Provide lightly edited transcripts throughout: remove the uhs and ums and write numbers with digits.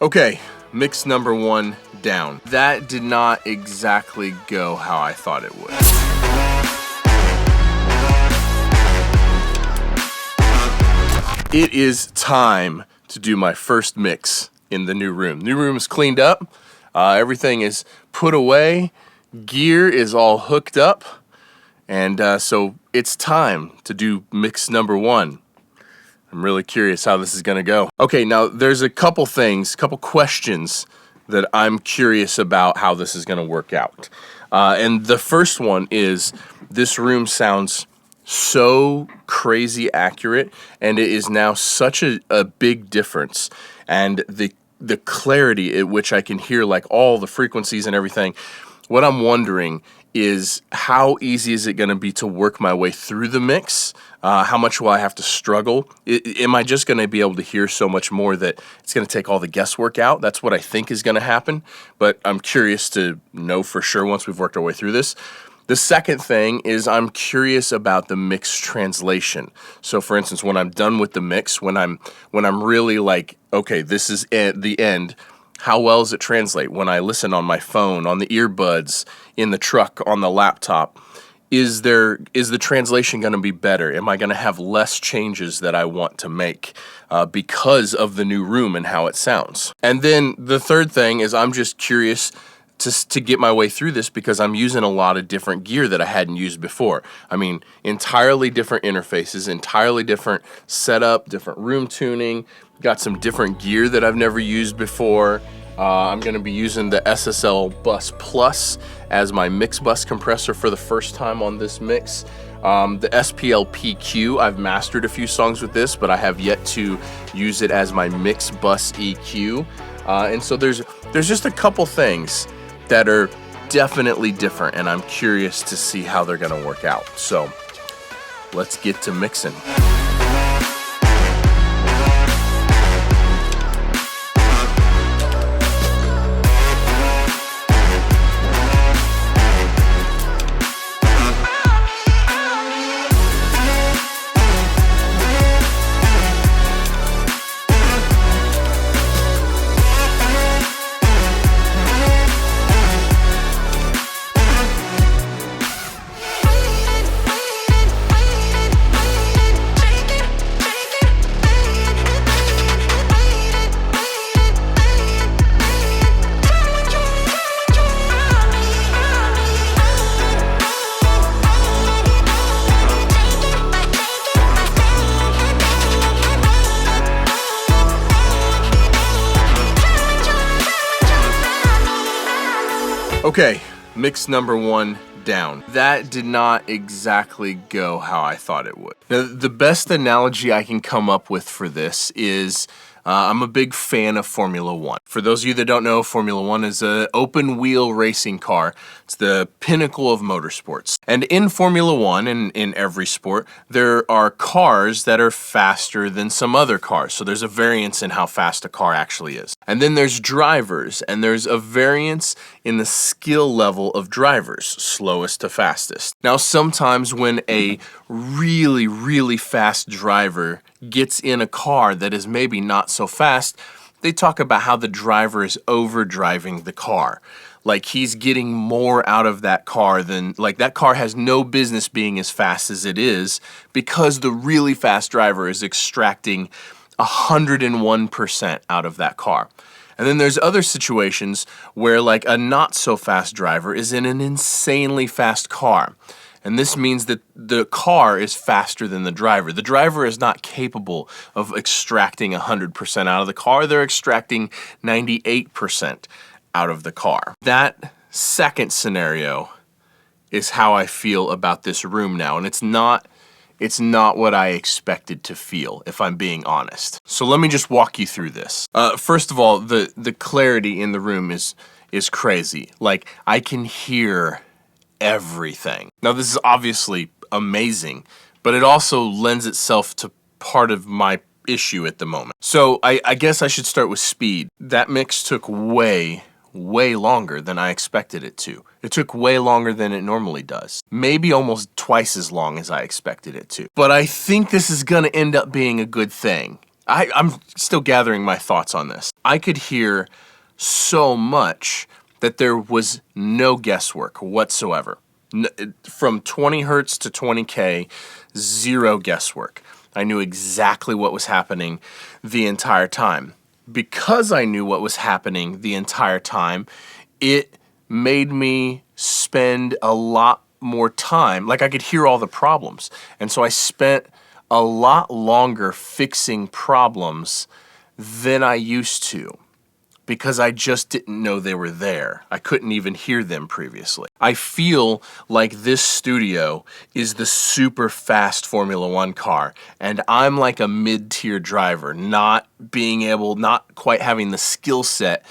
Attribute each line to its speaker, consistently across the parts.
Speaker 1: Okay, mix number 1 down. That did not exactly go how I thought it would. It is time to do my first mix in the new room. New room is cleaned up. Everything is put away. Gear is all hooked up. And so it's time to do mix number 1. I'm really curious how this is going to go. Okay, now there's a couple questions that I'm curious about how this is going to work out. And the first one is, this room sounds so crazy accurate, and it is now such a big difference. And the clarity at which I can hear like all the frequencies and everything. What I'm wondering is, how easy is it going to be to work my way through the mix? How much will I have to struggle? Am I just going to be able to hear so much more that it's going to take all the guesswork out? That's what I think is going to happen, but I'm curious to know for sure once we've worked our way through this. The second thing is, I'm curious about the mix translation. So for instance, when I'm done with the mix, when I'm really like, okay, this is the end, how well does it translate when I listen on my phone, on the earbuds, in the truck, on the laptop? Is the translation going to be better? Am I going to have less changes that I want to make because of the new room and how it sounds? And then the third thing is, I'm just curious to get my way through this, because I'm using a lot of different gear that I hadn't used before. I mean, entirely different interfaces, entirely different setup, different room tuning, got some different gear that I've never used before. I'm going to be using the SSL Bus Plus as my mix bus compressor for the first time on this mix. The SPL PQ, I've mastered a few songs with this, but I have yet to use it as my mix bus EQ. And so there's just a couple things that are definitely different, and I'm curious to see how they're going to work out. So let's get to mixing. Okay, mix number 1 down. That did not exactly go how I thought it would. Now, the best analogy I can come up with for this is, I'm a big fan of Formula One. For those of you that don't know, Formula One is an open-wheel racing car. It's the pinnacle of motorsports. And in Formula One, and in every sport, there are cars that are faster than some other cars. So there's a variance in how fast a car actually is. And then there's drivers, and there's a variance in the skill level of drivers, slowest to fastest. Now, sometimes when a really, really fast driver gets in a car that is maybe not so fast, they talk about how the driver is overdriving the car. Like he's getting more out of that car than, like that car has no business being as fast as it is because the really fast driver is extracting 101% out of that car. And then there's other situations where like a not so fast driver is in an insanely fast car. And this means that the car is faster than the driver. The driver is not capable of extracting 100% out of the car. They're extracting 98% out of the car. That second scenario is how I feel about this room now. And it's not what I expected to feel, if I'm being honest. So let me just walk you through this. First of all, the clarity in the room is crazy. Like I can hear everything. Now this is obviously amazing, but it also lends itself to part of my issue at the moment. So I guess I should start with speed. That mix took way longer than I expected it to. It took way longer than it normally does. Maybe almost twice as long as I expected it to. But I think this is gonna end up being a good thing. I'm still gathering my thoughts on this. I could hear so much that there was no guesswork whatsoever. From 20 hertz to 20K, zero guesswork. I knew exactly what was happening the entire time. Because I knew what was happening the entire time, it made me spend a lot more time. Like, I could hear all the problems. And so I spent a lot longer fixing problems than I used to, because I just didn't know they were there. I couldn't even hear them previously. I feel like this studio is the super fast Formula One car, and I'm like a mid-tier driver, not quite having the skill set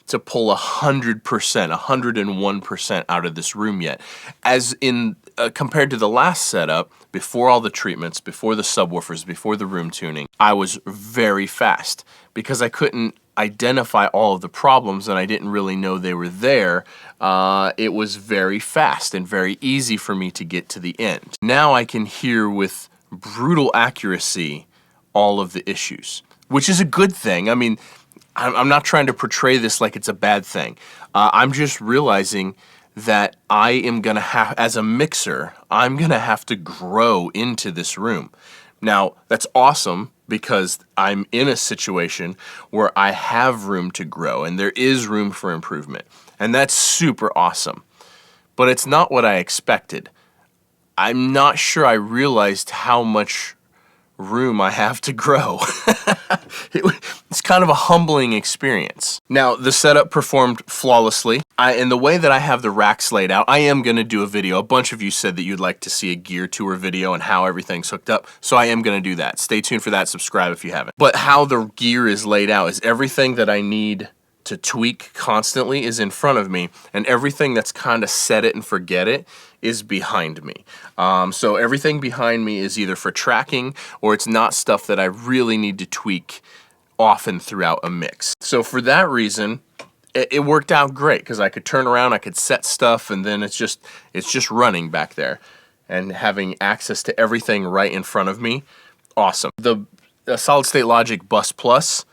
Speaker 1: to pull 100%, 101% out of this room yet. As in, compared to the last setup, before all the treatments, before the subwoofers, before the room tuning, I was very fast because I couldn't identify all of the problems and I didn't really know they were there. It was very fast and very easy for me to get to the end. Now I can hear with brutal accuracy all of the issues, which is a good thing. I mean, I'm not trying to portray this like it's a bad thing. I'm just realizing that I am gonna have, as a mixer, I'm gonna have to grow into this room. Now, that's awesome because I'm in a situation where I have room to grow and there is room for improvement. And that's super awesome. But it's not what I expected. I'm not sure I realized how much room I have to grow. It's kind of a humbling experience. Now, the setup performed flawlessly. In the way that I have the racks laid out, I am going to do a video. A bunch of you said that you'd like to see a gear tour video and how everything's hooked up, so I am going to do that. Stay tuned for that. Subscribe if you haven't. But how the gear is laid out is everything that I need to tweak constantly is in front of me, and everything that's kind of set it and forget it is behind me. So everything behind me is either for tracking or it's not stuff that I really need to tweak often throughout a mix. So for that reason, it worked out great because I could turn around, I could set stuff, and then it's just running back there and having access to everything right in front of me. Awesome. The Solid State Logic Bus Plus,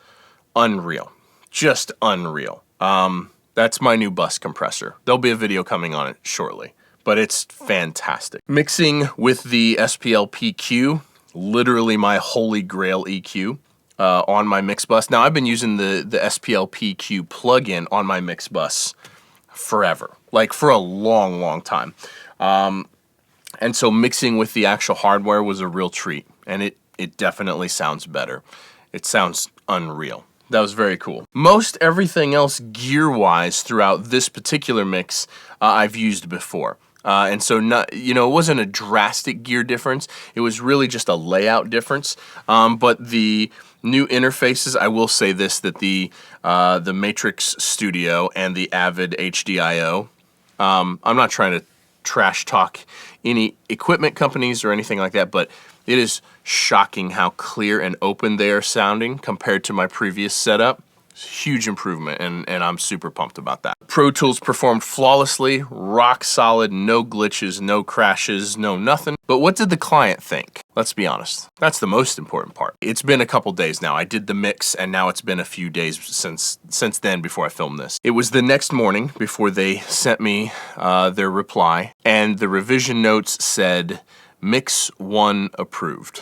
Speaker 1: unreal. Just unreal. That's my new bus compressor. There'll be a video coming on it shortly, but it's fantastic. Mixing with the SPL PQ, literally my holy grail EQ on my mix bus. Now, I've been using the SPL PQ plugin on my mix bus forever, like for a long, long time. And so mixing with the actual hardware was a real treat, and it definitely sounds better. It sounds unreal. That was very cool. Most everything else gear-wise throughout this particular mix I've used before. And so, it wasn't a drastic gear difference. It was really just a layout difference. But the new interfaces, I will say this, that the Matrix Studio and the Avid HDIO, I'm not trying to trash talk any equipment companies or anything like that, but it is shocking how clear and open they are sounding compared to my previous setup. Huge improvement, and I'm super pumped about that. Pro Tools performed flawlessly, rock solid, no glitches, no crashes, no nothing. But what did the client think? Let's be honest. That's the most important part. It's been a couple days now. I did the mix, and now it's been a few days since then before I filmed this. It was the next morning before they sent me their reply, and the revision notes said, Mix 1 approved.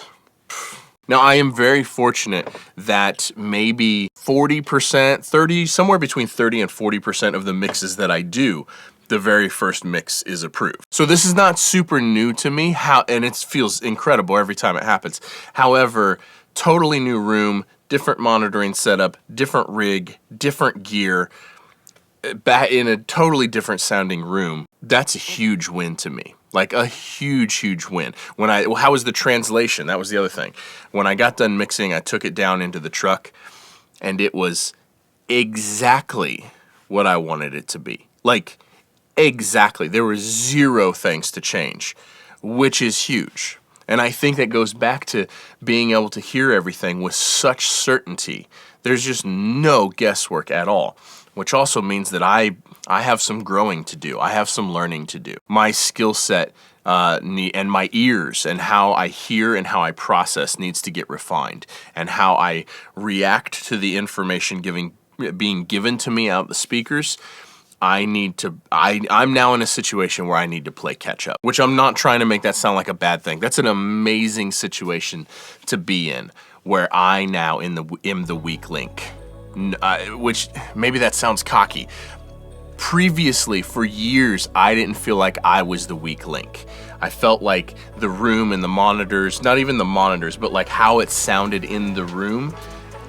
Speaker 1: Now, I am very fortunate that maybe 40%, somewhere between 30 and 40% of the mixes that I do, the very first mix is approved. So this is not super new to me, and it feels incredible every time it happens. However, totally new room, different monitoring setup, different rig, different gear, in a totally different sounding room. That's a huge win to me. Like a huge, huge win. How was the translation? That was the other thing. When I got done mixing, I took it down into the truck, and it was exactly what I wanted it to be. Like, exactly. There were zero things to change, which is huge. And I think that goes back to being able to hear everything with such certainty. There's just no guesswork at all, which also means that I have some growing to do. I have some learning to do. My skill set and my ears and how I hear and how I process needs to get refined, and how I react to the information being given to me out the speakers. I'm now in a situation where I need to play catch up, which I'm not trying to make that sound like a bad thing. That's an amazing situation to be in, where I now am the weak link, which maybe that sounds cocky. Previously, for years, I didn't feel like I was the weak link. I felt like the room and the monitors, not even the monitors, but like how it sounded in the room,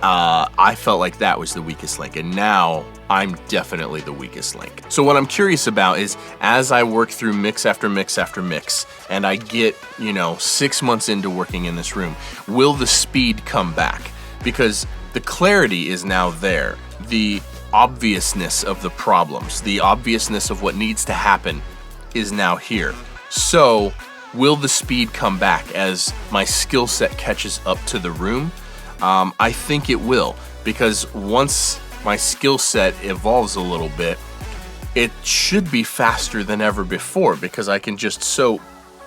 Speaker 1: I felt like that was the weakest link, and now I'm definitely the weakest link. So what I'm curious about is, as I work through mix after mix after mix, and I get, 6 months into working in this room, will the speed come back? Because the clarity is now there. The obviousness of the problems, the obviousness of what needs to happen is now here. So will the speed come back as my skill set catches up to the room? I think it will, because once my skill set evolves a little bit, it should be faster than ever before, because I can just so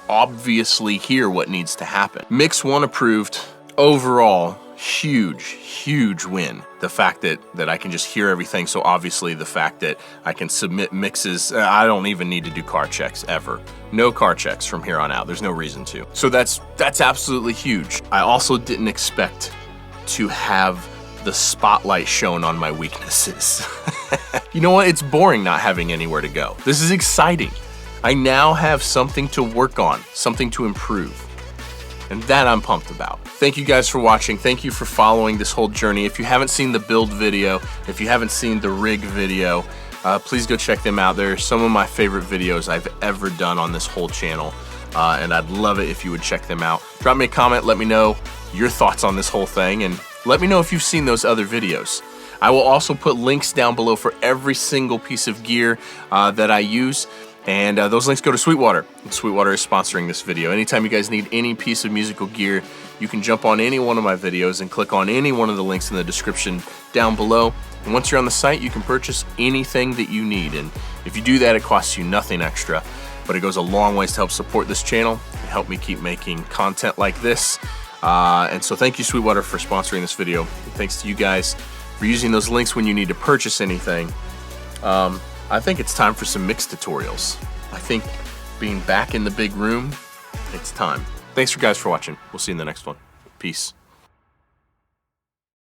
Speaker 1: obviously hear what needs to happen. Mix 1 approved. Overall, huge win. The fact that I can just hear everything so obviously, the fact that I can submit mixes. I don't even need to do car checks ever. No car checks from here on out. There's no reason to. So that's absolutely huge. I also didn't expect to have the spotlight shown on my weaknesses. You know what? It's boring not having anywhere to go. This is exciting. I now have something to work on, something to improve. And that I'm pumped about. Thank you guys for watching. Thank you for following this whole journey. If you haven't seen the build video, if you haven't seen the rig video, please go check them out. They're some of my favorite videos I've ever done on this whole channel. And I'd love it if you would check them out. Drop me a comment, let me know your thoughts on this whole thing, and let me know if you've seen those other videos. I will also put links down below for every single piece of gear that I use. And those links go to Sweetwater. Sweetwater is sponsoring this video. Anytime you guys need any piece of musical gear, you can jump on any one of my videos and click on any one of the links in the description down below. And once you're on the site, you can purchase anything that you need. And if you do that, it costs you nothing extra, but it goes a long ways to help support this channel and help me keep making content like this. And so thank you, Sweetwater, for sponsoring this video. And thanks to you guys for using those links when you need to purchase anything. I think it's time for some mix tutorials. I think being back in the big room, it's time. Thanks for guys for watching. We'll see you in the next one. Peace.